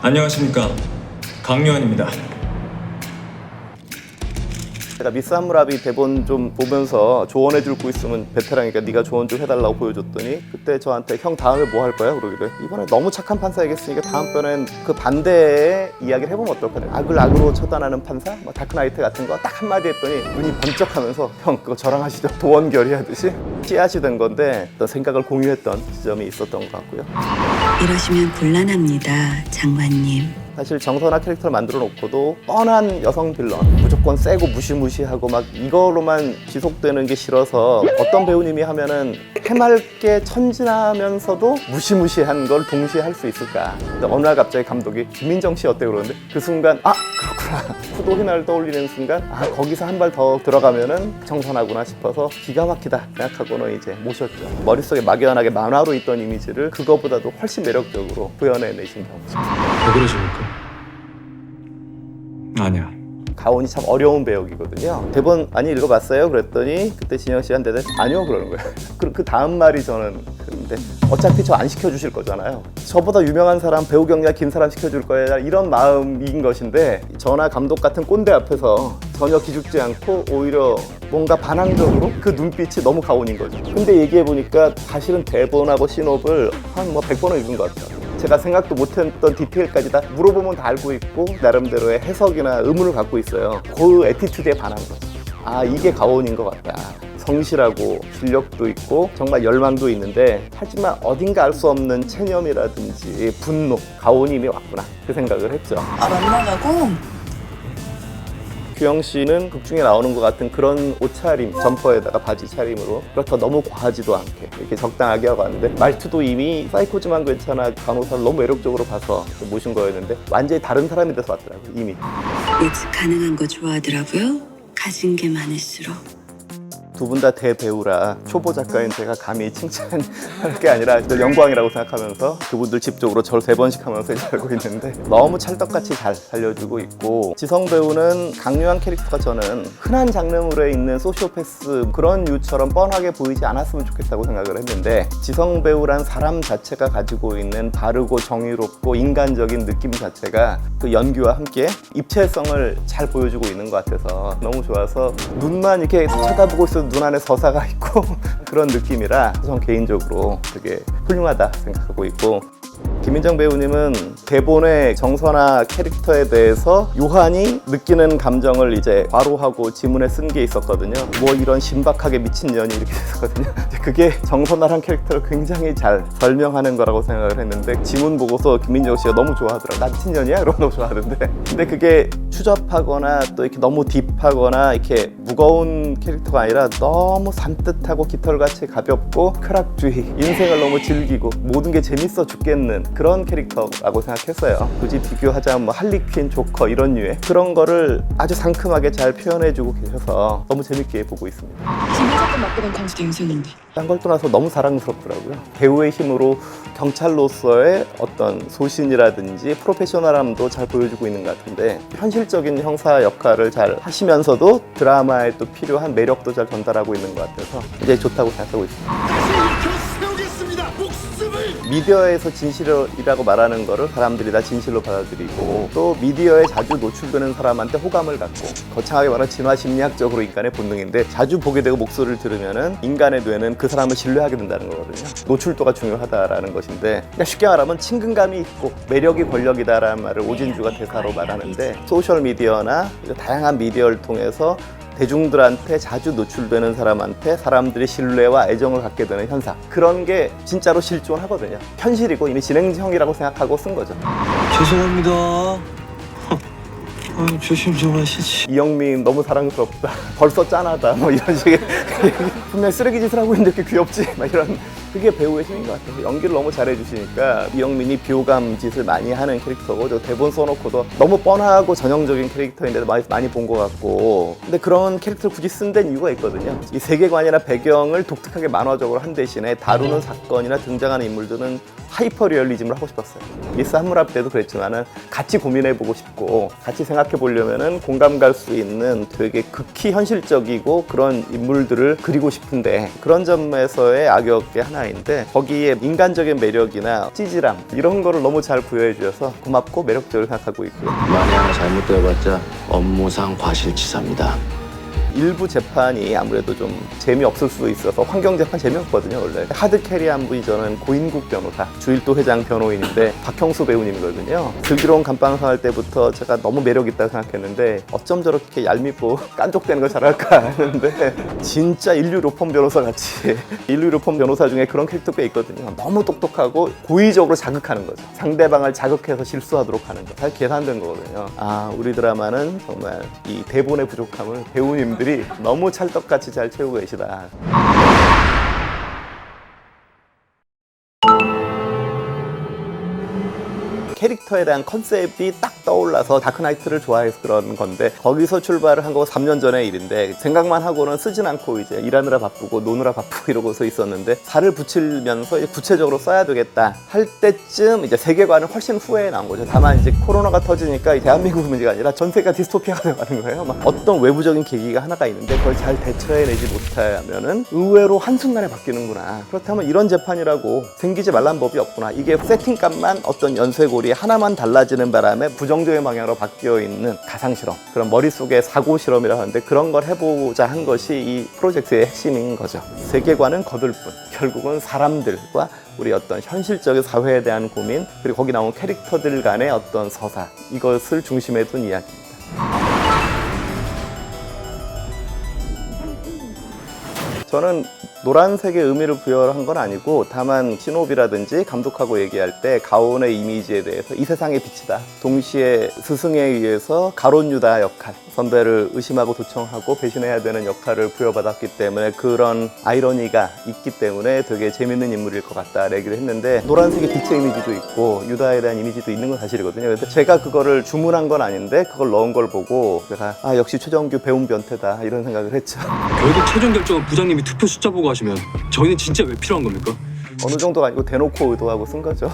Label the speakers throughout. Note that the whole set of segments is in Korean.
Speaker 1: 안녕하십니까, 강요한입니다.
Speaker 2: 제가 미스 함무라비 대본 좀 보면서 조언해줄 거 있으면 베테랑이니까 네가 조언 좀 해달라고 보여줬더니 그때 저한테 형 다음에 뭐 할 거야? 그러길래 이번에 너무 착한 판사 얘기했으니까 다음번엔 그 반대의 이야기를 해보면 어떨까? 악을 악으로 처단하는 판사? 뭐 다크나이트 같은 거 딱 한마디 했더니 눈이 번쩍하면서 형 그거 저랑 하시죠. 도원결의 하듯이 씨앗이된 건데 어떤 생각을 공유했던 지점이 있었던 것 같고요.
Speaker 3: 이러시면 곤란합니다, 장관님.
Speaker 2: 사실 정선아 캐릭터를 만들어 놓고도 뻔한 여성 빌런 무조건 세고 무시무시하고 막 이거로만 지속되는 게 싫어서 어떤 배우님이 하면은 해맑게 천진하면서도 무시무시한 걸 동시에 할 수 있을까. 근데 어느 날 갑자기 감독이 김민정 씨 어때 그러는데 그 순간 아 그렇구나. 후도 휘날 떠올리는 순간 아 거기서 한 발 더 들어가면은 정선하구나 싶어서 기가 막히다 생각하고는 이제 모셨죠. 머릿속에 막연하게 만화로 있던 이미지를 그거보다도 훨씬 매력적으로 구현해내신 경우죠.
Speaker 1: 왜 그러십니까? 아니야.
Speaker 2: 가온이 참 어려운 배역이거든요. 대본 많이 읽어봤어요? 그랬더니 그때 진영 씨가 한테 아니요 그러는 거예요. 그 다음 말이 저는 그런데 어차피 저 안 시켜주실 거잖아요. 저보다 유명한 사람 배우 경력 긴 사람 시켜줄 거야 이런 마음인 것인데 저나 감독 같은 꼰대 앞에서 전혀 기죽지 않고 오히려 뭔가 반항적으로 그 눈빛이 너무 가온인 거죠. 근데 얘기해보니까 사실은 대본하고 신업을 한 100번은 읽은 것 같아요. 제가 생각도 못했던 디테일까지 다 물어보면 다 알고 있고 나름대로의 해석이나 의문을 갖고 있어요. 그 애티튜드에 반한 거죠. 아 이게 가온인 것 같다. 성실하고 실력도 있고 정말 열망도 있는데 하지만 어딘가 알 수 없는 체념이라든지 분노, 가온이 이미 왔구나 그 생각을 했죠.
Speaker 3: 아, 만나자고?
Speaker 2: 규영 씨는 극 중에 나오는 것 같은 그런 옷차림, 점퍼에다가 바지 차림으로 그렇다 너무 과하지도 않게 이렇게 적당하게 하고 왔는데 말투도 이미 사이코지만 괜찮아 간호사를 너무 매력적으로 봐서 모신 거였는데 완전히 다른 사람이 돼서 왔더라고요 이미.
Speaker 3: 예측 가능한 거 좋아하더라고요. 가진 게 많을수록.
Speaker 2: 두 분 다 대배우라 초보 작가인 제가 감히 칭찬할 게 아니라 영광이라고 생각하면서 그분들 집적으로 저를 3번씩 하면서 알고 있는데 너무 찰떡같이 잘 살려주고 있고 지성 배우는 강요한 캐릭터가 저는 흔한 장르물에 있는 소시오패스 그런 류처럼 뻔하게 보이지 않았으면 좋겠다고 생각을 했는데 지성 배우란 사람 자체가 가지고 있는 바르고 정의롭고 인간적인 느낌 자체가 그 연기와 함께 입체성을 잘 보여주고 있는 것 같아서 너무 좋아서 눈만 이렇게 쳐다보고 있어도 눈 안에 서사가 있고 그런 느낌이라 전 개인적으로 되게 훌륭하다 생각하고 있고 김민정 배우님은 대본의 정선아 캐릭터에 대해서 요한이 느끼는 감정을 이제 과로하고 지문에 쓴 게 있었거든요. 뭐 이런 신박하게 미친년이 이렇게 됐거든요. 그게 정선아란 캐릭터를 굉장히 잘 설명하는 거라고 생각을 했는데 지문 보고서 김민정 씨가 너무 좋아하더라고요. 나 미친년이야? 이러고 너무 좋아하던데 근데 그게 추접하거나 또 이렇게 너무 딥하거나 이렇게 무거운 캐릭터가 아니라 너무 산뜻하고 깃털같이 가볍고 쾌락주의 인생을 너무 즐기고 모든 게 재밌어 죽겠는 그런 캐릭터라고 생각했어요. 굳이 비교하자면 뭐 할리퀸, 조커 이런 류의 그런 거를 아주 상큼하게 잘 표현해주고 계셔서 너무 재밌게 보고 있습니다.
Speaker 3: 지금 사건 맡게 된 강수도 인생인데.
Speaker 2: 딴 걸 떠나서 너무 사랑스럽더라고요. 배우의 힘으로 경찰로서의 어떤 소신이라든지 프로페셔널함도 잘 보여주고 있는 것 같은데 현실적인 형사 역할을 잘 하시면서도 드라마에 또 필요한 매력도 잘 전달하고 있는 것 같아서 굉장히 좋다고 생각하고 있습니다. 미디어에서 진실이라고 말하는 거를 사람들이 다 진실로 받아들이고 또 미디어에 자주 노출되는 사람한테 호감을 갖고 거창하게 말하면 진화 심리학적으로 인간의 본능인데 자주 보게 되고 목소리를 들으면은 인간의 뇌는 그 사람을 신뢰하게 된다는 거거든요. 노출도가 중요하다라는 것인데 그러니까 쉽게 말하면 친근감이 있고 매력이 권력이다라는 말을 오진주가 대사로 말하는데 소셜 미디어나 다양한 미디어를 통해서 대중들한테 자주 노출되는 사람한테 사람들이 신뢰와 애정을 갖게 되는 현상 그런 게 진짜로 실존하거든요. 현실이고 이미 진행형이라고 생각하고 쓴 거죠.
Speaker 1: 죄송합니다. 조심 좀 하시지.
Speaker 2: 이영민 너무 사랑스럽다. 벌써 짠하다. 뭐 이런 식의 분명히 쓰레기 짓을 하고 있는데 이렇게 귀엽지? 막 이런 그게 배우의 힘인 것 같아요. 연기를 너무 잘해주시니까 이영민이 비호감 짓을 많이 하는 캐릭터고 저 대본 써놓고도 너무 뻔하고 전형적인 캐릭터인데도 많이 본 것 같고 근데 그런 캐릭터를 굳이 쓴 데는 이유가 있거든요. 이 세계관이나 배경을 독특하게 만화적으로 한 대신에 다루는 사건이나 등장하는 인물들은 하이퍼 리얼리즘을 하고 싶었어요. 미스 한무랍 때도 그랬지만은 같이 고민해보고 싶고 같이 생각해보려면은 공감 갈 수 있는 되게 극히 현실적이고 그런 인물들을 그리고 싶은데 그런 점에서의 악역의 하나인데 거기에 인간적인 매력이나 찌질함 이런 거를 너무 잘 부여해 주셔서 고맙고 매력적으로 생각하고 있고요.
Speaker 4: 만에 하나 잘못되어봤자 업무상 과실치사입니다.
Speaker 2: 일부 재판이 아무래도 좀 재미없을 수도 있어서 환경 재판 재미없거든요. 원래 하드캐리한 분이 저는 고인국 변호사, 주일도 회장 변호인인데 박형수 배우님이거든요. 슬기로운 감방사 할 때부터 제가 너무 매력 있다고 생각했는데 어쩜 저렇게 얄밉고 깐족대는 걸 잘할까 했는데 진짜 인류 로펌 변호사 같이 인류 로펌 변호사 중에 그런 캐릭터가 있거든요. 너무 똑똑하고 고의적으로 자극하는 거죠. 상대방을 자극해서 실수하도록 하는 거. 잘 계산된 거거든요. 아, 우리 드라마는 정말 이 대본의 부족함을 배우님들 너무 찰떡같이 잘 채우고 계시다. 캐릭터에 대한 컨셉이 딱 떠올라서 다크나이트를 좋아해서 그런 건데 거기서 출발을 한 거 3년 전의 일인데 생각만 하고는 쓰진 않고 이제 일하느라 바쁘고 노느라 바쁘고 이러고서 있었는데 살을 붙이면서 이제 구체적으로 써야 되겠다 할 때쯤 이제 세계관은 훨씬 후에 나온 거죠. 다만 이제 코로나가 터지니까 대한민국 문제가 아니라 전 세계가 디스토피아가 되어가는 거예요. 막 어떤 외부적인 계기가 하나가 있는데 그걸 잘 대처해내지 못하면은 의외로 한순간에 바뀌는구나. 그렇다면 이런 재판이라고 생기지 말란 법이 없구나. 이게 세팅값만 어떤 연쇄고리 하나만 달라지는 바람에 부정적인 방향으로 바뀌어 있는 가상실험, 그런 머릿속의 사고 실험이라고 하는데 그런 걸 해보자 한 것이 이 프로젝트의 핵심인 거죠. 세계관은 거들 뿐 결국은 사람들과 우리 어떤 현실적인 사회에 대한 고민, 그리고 거기 나온 캐릭터들 간의 어떤 서사, 이것을 중심에 둔 이야기입니다. 저는 노란색의 의미를 부여한 건 아니고 다만 신호비라든지 감독하고 얘기할 때 가온의 이미지에 대해서 이 세상의 빛이다. 동시에 스승에 의해서 가론 유다 역할, 선배를 의심하고 도청하고 배신해야 되는 역할을 부여받았기 때문에 그런 아이러니가 있기 때문에 되게 재밌는 인물일 것 같다 얘기를 했는데 노란색의 빛의 이미지도 있고 유다에 대한 이미지도 있는 건 사실이거든요. 그래서 제가 그거를 주문한 건 아닌데 그걸 넣은 걸 보고 제가 아 역시 최정규 배운 변태다 이런 생각을 했죠.
Speaker 5: 결국 최종 결정은 부장님이 투표 숫자 보고 하시면 저희는 진짜 왜 필요한 겁니까?
Speaker 2: 어느 정도가 아니고 대놓고 의도하고 쓴 거죠.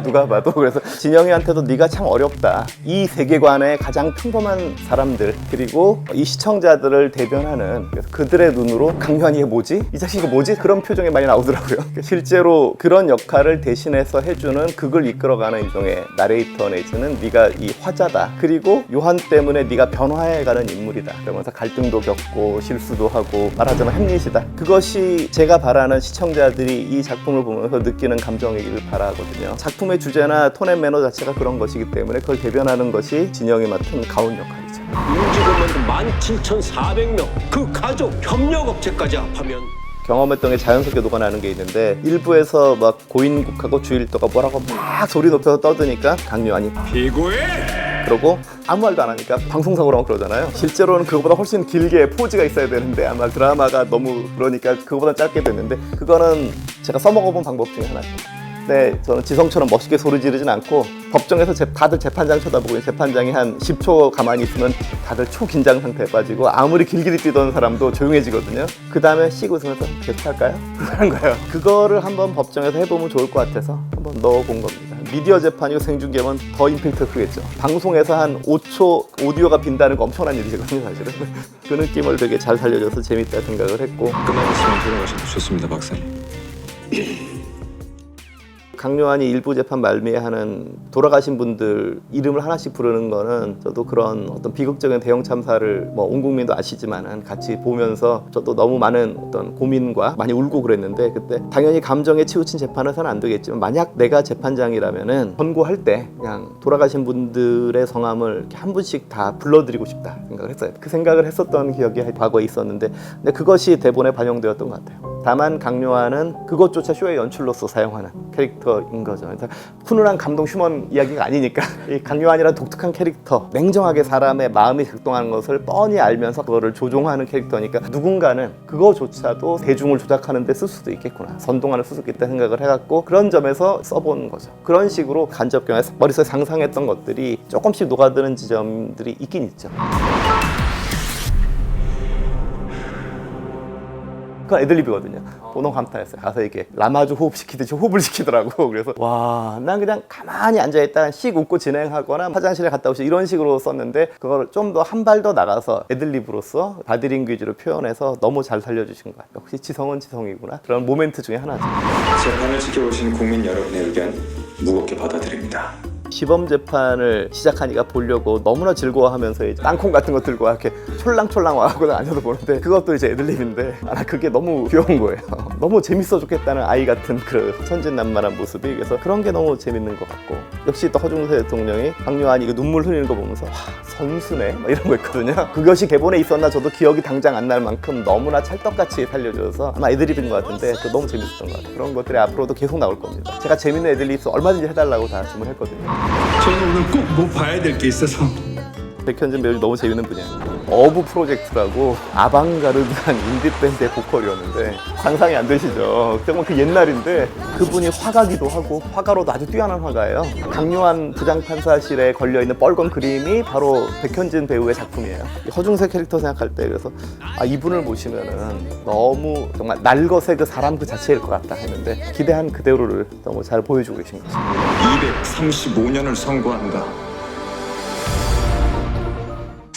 Speaker 2: 누가 봐도. 그래서 진영이한테도 네가 참 어렵다. 이 세계관의 가장 평범한 사람들 그리고 이 시청자들을 대변하는, 그래서 그들의 눈으로 강요한이 이게 뭐지? 이 자식이 뭐지? 그런 표정이 많이 나오더라고요. 실제로 그런 역할을 대신해서 해주는 그걸 이끌어가는 일종의 나레이터 내지는 네가 이 화자다. 그리고 요한 때문에 네가 변화해가는 인물이다. 그러면서 갈등도 겪고 실수도 하고 말하자면 햄릿이다. 그것이 제가 바라는 시청자들이 이 작품을 보면서 느끼는 감정이길 바라거든요. 작품의 주제나 톤 앤 매너 자체가 그런 것이기 때문에 그걸 대변하는 것이 진영이 맡은 가온 역할이죠.
Speaker 4: 임직원만 17,400명, 그 가족 협력업체까지 합하면
Speaker 2: 경험했던 게 자연스럽게 녹아나는 게 있는데 일부에서 막 고인국하고 주일도가 뭐라고 막 소리 높여서 떠드니까 강요한이
Speaker 5: 피고해!
Speaker 2: 그러고 아무 말도 안 하니까 방송사고라고 그러잖아요. 실제로는 그거보다 훨씬 길게 포즈가 있어야 되는데 아마 드라마가 너무 그러니까 그거보다 짧게 됐는데 그거는 제가 써먹어본 방법 중에 하나죠. 네, 저는 지성처럼 멋있게 소리 지르진 않고 법정에서 다들 재판장 쳐다보고 재판장이 한 10초 가만히 있으면 다들 초긴장 상태에 빠지고 아무리 길길이 뛰던 사람도 조용해지거든요. 그 다음에 씩 웃으면서 계속할까요? 그런 거예요. 그거를 한번 법정에서 해보면 좋을 것 같아서 한번 넣어본 겁니다. 미디어 재판이고 생중계면 더 임팩트가 크겠죠. 방송에서 한 5초 오디오가 빈다는 거 엄청난 일이거든요, 사실은. 그 느낌을 되게 잘 살려줘서 재밌다 생각을 했고.
Speaker 5: 끝나셨으면 돌아가셔도 좋습니다, 박사님.
Speaker 2: 강요한이 일부 재판 말미에 하는 돌아가신 분들 이름을 하나씩 부르는 거는 저도 그런 어떤 비극적인 대형 참사를 뭐 온 국민도 아시지만은 같이 보면서 저도 너무 많은 어떤 고민과 많이 울고 그랬는데 그때 당연히 감정에 치우친 재판을 해서는 안 되겠지만 만약 내가 재판장이라면은 선고할 때 그냥 돌아가신 분들의 성함을 이렇게 한 분씩 다 불러드리고 싶다 생각을 했어요. 그 생각을 했었던 기억이 과거에 있었는데 근데 그것이 대본에 반영되었던 것 같아요. 다만 강요한은 그것조차 쇼의 연출로서 사용하는 캐릭터인 거죠. 그래서 훈훈한 감동 휴먼 이야기가 아니니까 이 강요한이라는 독특한 캐릭터, 냉정하게 사람의 마음이 작동하는 것을 뻔히 알면서 그거를 조종하는 캐릭터니까 누군가는 그거조차도 대중을 조작하는 데 쓸 수도 있겠구나, 선동하는 수도 있겠다 생각을 해갖고 그런 점에서 써본 거죠. 그런 식으로 간접경에 머릿속에 상상했던 것들이 조금씩 녹아드는 지점들이 있긴 있죠. 그건 애들립이거든요. 너무 감탄했어요. 가서 이게 라마주 호흡 시키듯이 호흡을 시키더라고. 그래서 와, 난 그냥 가만히 앉아있다가 씩 웃고 진행하거나 화장실에 갔다 오시 이런 식으로 썼는데 그걸 좀 더 한 발 더 나가서 애들립으로서 바디링귀지로 표현해서 너무 잘 살려주신 것 같아요. 역시 지성은 지성이구나. 그런 모멘트 중에 하나죠.
Speaker 6: 재판을 지켜보신 국민 여러분의 의견 무겁게 받아들입니다.
Speaker 2: 시범 재판을 시작하니까 보려고 너무나 즐거워하면서 이제 땅콩 같은 거 들고 이렇게 촐랑촐랑 와갖고 앉아서 보는데 그것도 이제 애들립인데 나 그게 너무 귀여운 거예요. 너무 재밌어 죽겠다는 아이 같은 그 천진난만한 모습이 그래서 그런 게 너무 재밌는 것 같고 역시 또 허중세 대통령이 강요한이 그 눈물 흘리는 거 보면서 와 선수네 막 이런 거 있거든요. 그것이 개본에 있었나 저도 기억이 당장 안 날 만큼 너무나 찰떡같이 살려줘서 아마 애드립인 것 같은데 그 너무 재밌었던 것 같아요. 그런 것들이 앞으로도 계속 나올 겁니다. 제가 재밌는 애드립 있어 얼마든지 해달라고 다 주문했거든요.
Speaker 7: 저는 오늘 꼭 뭐 봐야 될 게 있어서.
Speaker 2: 백현진 배우 너무 재밌는 분이에요. 어부 프로젝트라고 아방가르드한 인디밴드의 보컬이었는데 상상이 안 되시죠? 정말 그 옛날인데 그분이 화가기도 하고 화가로도 아주 뛰어난 화가예요. 강요한 부장판사실에 걸려있는 빨간 그림이 바로 백현진 배우의 작품이에요. 허중세 캐릭터 생각할 때 그래서 이분을 모시면은 너무 정말 날것의 그 사람 그 자체일 것 같다 했는데 기대한 그대로를 너무 잘 보여주고 계신 거죠.
Speaker 6: 235년을 선고한다.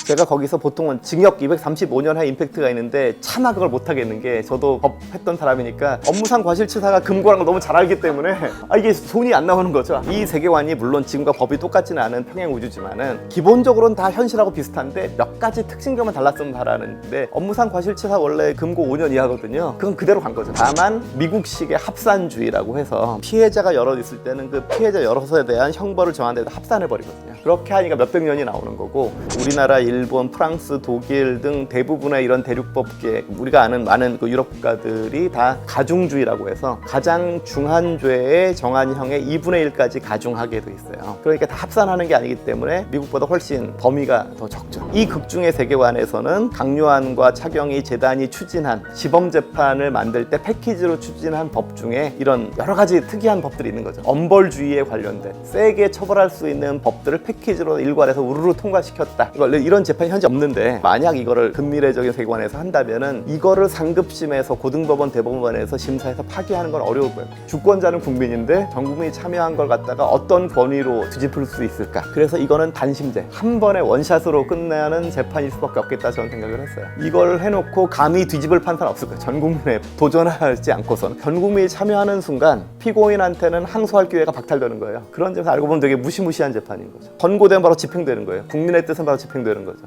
Speaker 2: 제가 거기서 보통은 징역 235년 의 임팩트가 있는데 차마 그걸 못하겠는 게 저도 법 했던 사람이니까 업무상 과실치사가 금고라는 걸 너무 잘 알기 때문에 이게 손이 안 나오는 거죠. 이 세계관이 물론 지금과 법이 똑같지는 않은 평행우주지만은 기본적으로는 다 현실하고 비슷한데 몇 가지 특징점은 달랐으면 바라는데 업무상 과실치사 원래 금고 5년 이하거든요. 그건 그대로 간 거죠. 다만 미국식의 합산주의라고 해서 피해자가 여럿 있을 때는 그 피해자 여럿에 대한 형벌을 정하는 데도 합산해버리거든요. 그렇게 하니까 몇백 년이 나오는 거고 우리나라, 일본, 프랑스, 독일 등 대부분의 이런 대륙법계 우리가 아는 많은 그 유럽 국가들이 다 가중주의라고 해서 가장 중한 죄의 정한형의 2분의 1까지 가중하게 돼 있어요. 그러니까 다 합산하는 게 아니기 때문에 미국보다 훨씬 범위가 더 적죠. 이 극중의 세계관에서는 강요한과 차경이 재단이 추진한 시범재판을 만들 때 패키지로 추진한 법 중에 이런 여러 가지 특이한 법들이 있는 거죠. 엄벌주의에 관련된 세게 처벌할 수 있는 법들을 패키지로 일괄해서 우르르 통과시켰다. 이런 재판이 현재 없는데 만약 이거를 근미래적인 세계관에서 한다면은 이거를 상급심에서 고등법원, 대법원에서 심사해서 파기하는 건 어려울 거예요. 주권자는 국민인데 전 국민이 참여한 걸 갖다가 어떤 권위로 뒤집을 수 있을까? 그래서 이거는 단심제, 한 번에 원샷으로 끝내는 재판일 수밖에 없겠다 저는 생각을 했어요. 이걸 해놓고 감히 뒤집을 판사는 없을 거예요. 전 국민에 도전하지 않고서는 전 국민이 참여하는 순간 피고인한테는 항소할 기회가 박탈되는 거예요. 그런 점에서 알고 보면 되게 무시무시한 재판인 거죠. 권고되면 바로 집행되는 거예요. 국민의 뜻은 바로 집행되는 거죠.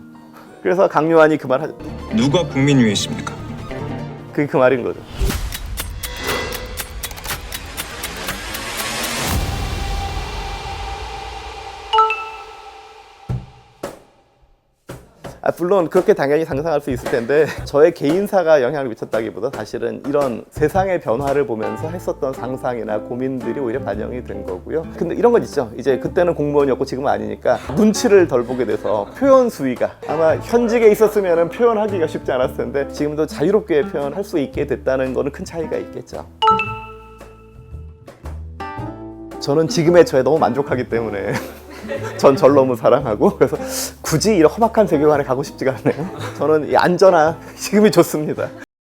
Speaker 2: 그래서 강요한이 그 말 하죠.
Speaker 6: 누가 국민 위에 있습니까?
Speaker 2: 그게 그 말인 거죠. 물론 그렇게 당연히 상상할 수 있을 텐데 저의 개인사가 영향을 미쳤다기보다 사실은 이런 세상의 변화를 보면서 했었던 상상이나 고민들이 오히려 반영이 된 거고요. 근데 이런 건 있죠. 이제 그때는 공무원이었고 지금은 아니니까 눈치를 덜 보게 돼서 표현 수위가 아마 현직에 있었으면 표현하기가 쉽지 않았을 텐데 지금도 자유롭게 표현할 수 있게 됐다는 거는 큰 차이가 있겠죠. 저는 지금의 저에 너무 만족하기 때문에 전 절 너무 사랑하고 그래서 굳이 이런 험악한 세계관에 가고 싶지가 않네요. 저는 이 안전한 지금이 좋습니다.